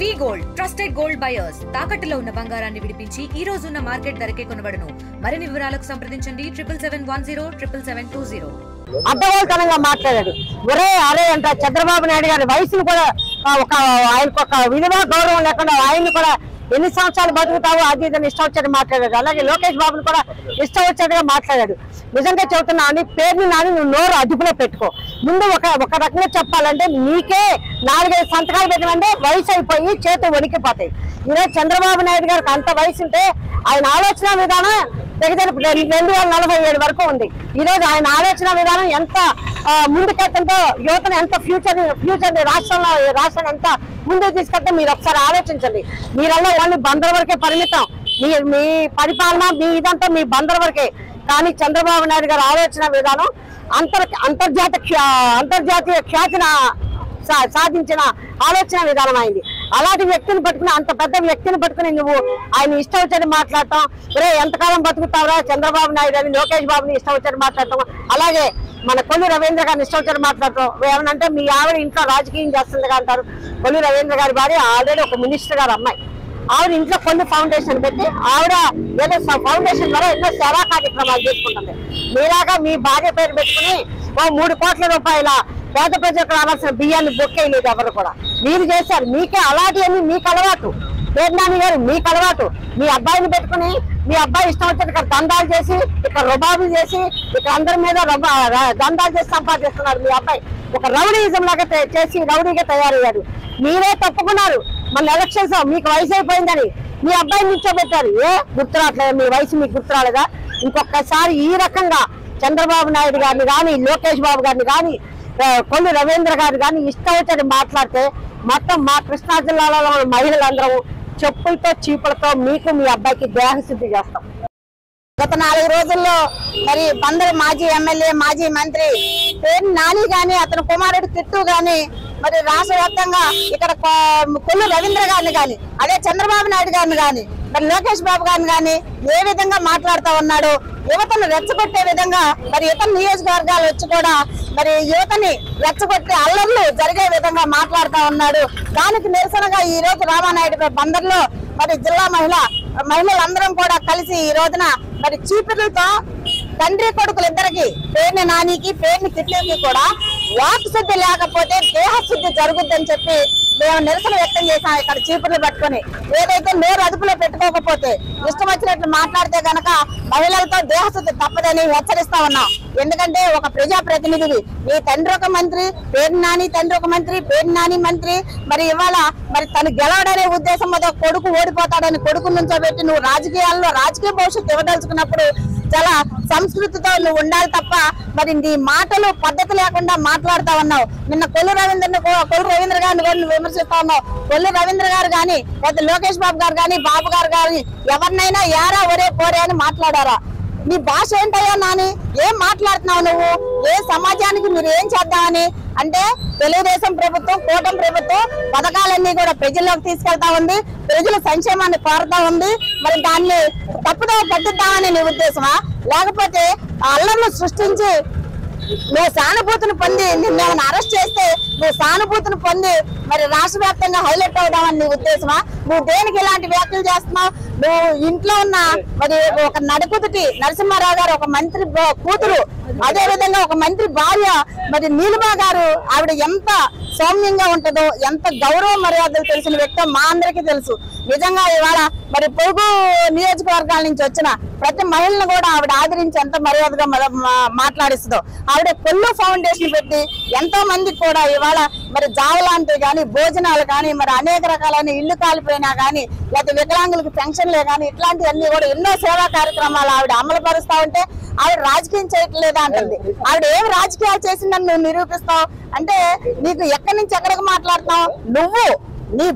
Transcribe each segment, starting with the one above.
వి gold trusted gold buyers తాకట్టులో ఉన్న బంగారాన్ని విడిపించి ఈ రోజు ఉన్న మార్కెట్ ధరకే కొనబడును. మరిన్ని వివరాలకు సంప్రదించండి 77107720. అడ్డగోలుతనంగా మాట్లాడాడు. ఒరే అరే అంట చంద్రబాబు నాయుడు గారి వయసును కూడా ఆయనకు ఒక విలువ గౌరవం లేకుండా ఆయన్ని కూడా ఎన్ని సంవత్సరాలు బతుకుతావు అది ఇదని ఇష్టం వచ్చేది మాట్లాడాడు. అలాగే లోకేష్ బాబుని కూడా ఇష్టం వచ్చేట్టుగా మాట్లాడాడు. నిజంగా చెబుతున్నా అని పేరుని నాని నువ్వు నోరు అదుపులో పెట్టుకో. ముందు ఒక రకంగా చెప్పాలంటే నీకే 4-5 సంతకాలు పెట్టమంటే వయసు అయిపోయి చేతులు వణికిపోతాయి. ఈరోజు చంద్రబాబు నాయుడు గారికి అంత వయసు ఉంటే ఆయన ఆలోచన విధానం దగ్గర 2047 వరకు ఉంది. ఈ రోజు ఆయన ఆలోచన విధానం ఎంత ముందుకెళ్తుందో యువతను ఎంత ఫ్యూచర్ రాష్ట్రాన్ని ఎంత ముందుకు తీసుకెళ్తే మీరు ఒకసారి ఆలోచించండి. మీరల్లా ఓన్లీ బందర్ వరకే పరిమితం. మీ పరిపాలన మీ ఇదంతా మీ బందర్ వరకే. కానీ చంద్రబాబు నాయుడు గారి ఆలోచన విధానం అంతర్జాతీయ ఖ్యాతిని సాధించిన ఆలోచన విధానం అయింది. అలాంటి వ్యక్తిని పట్టుకుని అంత పెద్ద వ్యక్తిని పట్టుకుని నువ్వు ఆయన ఇష్టం వచ్చేది మాట్లాడటం, ఒరే ఎంతకాలం బతుకుతావురా చంద్రబాబు నాయుడు అని లోకేష్ బాబుని ఇష్టం వచ్చేది మాట్లాడటం, అలాగే మన కొల్లు రవీంద్ర గారిని ఇష్టం వచ్చేది మాట్లాడటం. ఏమనంటే మీ ఆవిడ ఇంట్లో రాజకీయం చేస్తుందిగా అంటారు. కొల్లు రవీంద్ర గారి భార్య ఆల్రెడీ ఒక మినిస్టర్ గారు అమ్మాయి. ఆవిడ ఇంట్లో కొల్లు ఫౌండేషన్ పెట్టి ఆవిడ ఏదో ఫౌండేషన్ ద్వారా ఎన్నో సేవా కార్యక్రమాలు చేసుకుంటుంది. మీలాగా మీ భార్య పేరు పెట్టుకుని 3 కోట్ల రూపాయల పేద ప్రజలకు రావాల్సిన బియ్యాన్ని బొక్కేయలేదు ఎవరు కూడా. మీరు చేశారు. మీకే అలాంటివన్నీ మీకు అలవాటు. పేర్నాని గారు మీకు అలవాటు. మీ అబ్బాయిని పెట్టుకుని మీ అబ్బాయి ఇష్టం వచ్చేది ఇక్కడ దందాలు చేసి ఇక్కడ రుబాబులు చేసి ఇక్కడ అందరి మీద దందాలు చేసి సంపాదిస్తున్నారు. మీ అబ్బాయి ఒక రౌడీయిజం లాగా చేసి రౌడీగా తయారయ్యాడు. మీరే తప్పుకున్నారు మన ఎలక్షన్స్ మీకు వయసు అయిపోయిందని మీ అబ్బాయిని నిల్చోబెట్టారు. గుర్తురాట్లేదు మీ వయసు మీకు గుర్తురాలేదా? ఇంకొకసారి ఈ రకంగా చంద్రబాబు నాయుడు గారిని కానీ లోకేష్ బాబు గారిని కానీ కొల్లు రవీంద్ర గారు కానీ ఇష్టం వచ్చేది మాట్లాడితే మొత్తం మా కృష్ణా జిల్లాలో మహిళలందరూ చెప్పులతో చీపులతో మీకు మీ అబ్బాయికి దేహశుద్ధి చేస్తాం. గత 4 రోజుల్లో మరి బందరు మాజీ ఎమ్మెల్యే మాజీ మంత్రి పేరు నాని గాని అతని కుమారుడు కిట్టు గాని మరి రాష్ట్ర వ్యాప్తంగా ఇక్కడ కొల్లు రవీంద్ర గారిని గాని అదే చంద్రబాబు నాయుడు గారిని గాని మరి లోకేష్ బాబు గారిని గాని ఏ విధంగా మాట్లాడుతూ ఉన్నాడు, యువతను రెచ్చగొట్టే విధంగా మరి ఇతర నియోజకవర్గాలు వచ్చి కూడా మరి యువతని రెచ్చగొట్టే అల్లర్లు జరిగే విధంగా మాట్లాడుతూ ఉన్నాడు. దానికి నిరసనగా ఈ రోజు రామానాయుడు బందర్లో మరి జిల్లా మహిళలందరం కూడా కలిసి ఈ రోజున మరి చీపురులతో తండ్రి కొడుకులు ఇద్దరికి పేరుని నానికి పేరుని కిట్లకి కూడా వాక్ శుద్ధి లేకపోతే దేహ శుద్ధి జరుగుద్దని చెప్పి మేము నిరసన వ్యక్తం చేశాం. ఇక్కడ చీపుర్లు పట్టుకొని ఏదైతే నోరు అదుపులో పెట్టుకోకపోతే ఇష్టం వచ్చినట్లు మాట్లాడితే గనక మహిళలతో దేహశుద్ధి తప్పదని హెచ్చరిస్తా ఉన్నాం. ఎందుకంటే ఒక ప్రజాప్రతినిధివి నీ తండ్రి ఒక మంత్రి పేరు నాని తండ్రి ఒక మంత్రి పేరు నాని మంత్రి మరి ఇవాళ మరి తను గెలవడనే ఉద్దేశం మీద కొడుకు ఓడిపోతాడని కొడుకు నుంచోబెట్టి నువ్వు రాజకీయాల్లో రాజకీయ భవిష్యత్తు ఇవ్వదలుచుకున్నప్పుడు చాలా సంస్కృతితో నువ్వు ఉండాలి తప్ప మరి నీ మాటలు పద్ధతి లేకుండా మాట్లాడుతా ఉన్నావు. నిన్న కొల్లు రవీంద్ర గారిని కూడా నువ్వు విమర్శిస్తా ఉన్నావు. కొల్లు రవీంద్ర గారు కానీ లేదా లోకేష్ బాబు గారు కానీ బాబు గారు కానీ ఎవరినైనా యారా ఒరే పోరే అని మాట్లాడారా? నీ భాష ఏంటయ్యా నాని? ఏం మాట్లాడుతున్నావు నువ్వు? ఏ సమాజానికి మీరు ఏం చేద్దామని అంటే తెలుగుదేశం ప్రభుత్వం కూటమి ప్రభుత్వం పథకాలన్నీ కూడా ప్రజల్లోకి తీసుకెళ్తా ఉంది, ప్రజల సంక్షేమాన్ని కోరుతా ఉంది. మరి దాన్ని తప్పుదో పట్టిద్దామని నీ ఉద్దేశమా? లేకపోతే అల్లర్లు సృష్టించి నువ్వు సానుభూతిని పొంది నిన్నేమైనా అరెస్ట్ చేస్తే నువ్వు సానుభూతిని పొంది మరి రాష్ట్ర వ్యాప్తంగా హైలైట్ అవుదామని నీ ఉద్దేశమా? నువ్వు దేనికి ఇలాంటి వ్యాఖ్యలు చేస్తున్నావు? నువ్వు ఇంట్లో ఉన్న మరి ఒక నడుకుతుటి నరసింహారావు గారు ఒక మంత్రి కూతురు, అదే విధంగా ఒక మంత్రి భార్య మరి నీలిమా గారు ఆవిడ ఎంత సౌమ్యంగా ఉంటుందో ఎంత గౌరవ మర్యాదలు తెలిసిన వ్యక్తి మా అందరికీ తెలుసు. నిజంగా ఇవాళ మరి పొరుగు నియోజకవర్గాల నుంచి వచ్చిన ప్రతి మహిళను కూడా ఆవిడ ఆదరించి ఎంత మర్యాదగా మాట్లాడిస్తుందో. ఆవిడ కొల్లు ఫౌండేషన్ పెట్టి ఎంతో మందికి కూడా ఇవాళ మరి జావలాంటివి కానీ భోజనాలు కానీ మరి అనేక రకాలైన ఇల్లు కాలిపోయినా కానీ లేకపోతే వికలాంగులకు పెన్షన్లే కానీ ఇట్లాంటివన్నీ కూడా ఎన్నో సేవా కార్యక్రమాలు ఆవిడ అమలు పరుస్తా ఉంటే ఆవిడ రాజకీయం చేయట్లేదా అంటుంది. ఆవిడ ఏం రాజకీయాలు చేసిందని నువ్వు నిరూపిస్తావు అంటే నీకు ఎక్కడి నుంచి ఎక్కడికి మాట్లాడుతున్నావు? నువ్వు నీ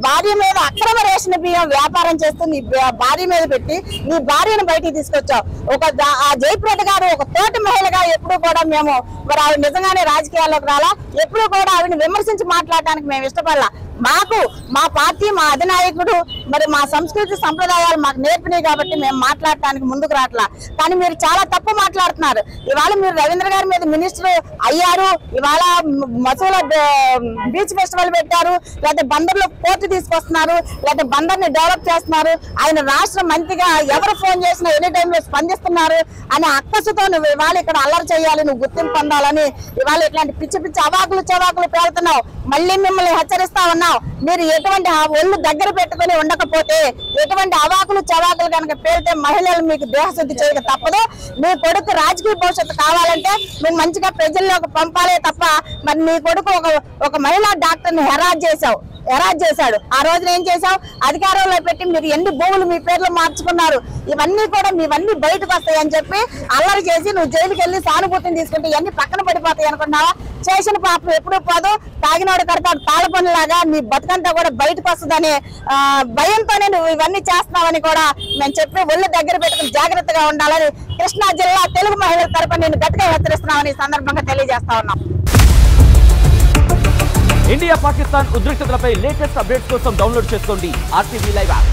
భార్య మీద అక్రమ రేషన్ బియ్యం వ్యాపారం చేస్తూ నీ భార్య మీద పెట్టి నీ భార్యను బయటికి తీసుకొచ్చావు. ఆ జయప్రద గారు ఒక తోటి మహిళగా ఎప్పుడు కూడా మేము మరి ఆవిడ నిజంగానే రాజకీయాల్లోకి రాలా, ఎప్పుడు కూడా ఆవిడని విమర్శించి మాట్లాడడానికి మేము ఇష్టపడలా. మా పార్టీ మా అధినాయకుడు మరి మా సంస్కృతి సంప్రదాయాలు మాకు నేర్పినాయి కాబట్టి మేము మాట్లాడటానికి ముందుకు రావట్లా. కానీ మీరు చాలా తప్పు మాట్లాడుతున్నారు. ఇవాళ మీరు రవీంద్ర గారి మీద మినిస్టర్ అయ్యారు, ఇవాళ మసూల బీచ్ ఫెస్టివల్ పెట్టారు, లేకపోతే బందర్లో పోర్టు తీసుకొస్తున్నారు, లేకపోతే బందర్ని డెవలప్ చేస్తున్నారు. ఆయన రాష్ట్ర మంత్రిగా ఎవరు ఫోన్ చేసినా ఎనీ టైంలో స్పందిస్తున్నారు అనే అక్కసుతో నువ్వు ఇవాళ ఇక్కడ అల్లరి చేయాలి, నువ్వు గుర్తింపు పొందాలని ఇవాళ ఇట్లాంటి పిచ్చి పిచ్చి అవాకులు చవాకులు పేరుతున్నావు. మళ్ళీ మిమ్మల్ని హెచ్చరిస్తా ఉన్నావు. మీరు ఎటువంటి ఒళ్ళు దగ్గర పెట్టుకుని ఉండకపోతే, ఎటువంటి అవాకులు చవాకులు కనుక పేరితే మహిళలు మీకు దేహశుద్ధి చేయక తప్పదు. మీ కొడుకు రాజకీయ భవిష్యత్తు కావాలంటే నువ్వు మంచిగా ప్రజల్లోకి పంపాలే తప్ప మరి నీ కొడుకు ఒక మహిళా డాక్టర్ని హెరాజ్ చేశాడు. ఆ రోజున ఏం చేశావు? అధికారంలో పెట్టి మీరు ఎన్ని భూములు మీ పేర్లు మార్చుకున్నారు. ఇవన్నీ కూడా మీవన్నీ బయటకు వస్తాయని చెప్పి అల్లరి చేసి నువ్వు జైలుకి వెళ్ళి సానుభూతిని తీసుకుంటే ఇవన్నీ పక్కన పడిపోతాయి అనుకున్నావా? చేసిన పాపం ఎప్పుడూ పోదు, తాగినోడు కడతాడు తాళ పనులాగా నీ బతుకంతా కూడా బయటకు వస్తుందనే భయంతోనే నువ్వు ఇవన్నీ చేస్తున్నావని కూడా మేము చెప్పి ఒళ్ళు దగ్గర పెట్టుకుని జాగ్రత్తగా ఉండాలని కృష్ణా జిల్లా తెలుగు మహిళల తరపున నేను గట్టిగా హెచ్చరిస్తున్నామని ఈ సందర్భంగా తెలియజేస్తా ఉన్నాం. ఇండియా పాకిస్తాన్ ఉద్రిక్తతలపై లేటెస్ట్ అప్డేట్స్ కోసం డౌన్లోడ్ చేసుకోండి RTV లైవ్ యాప్.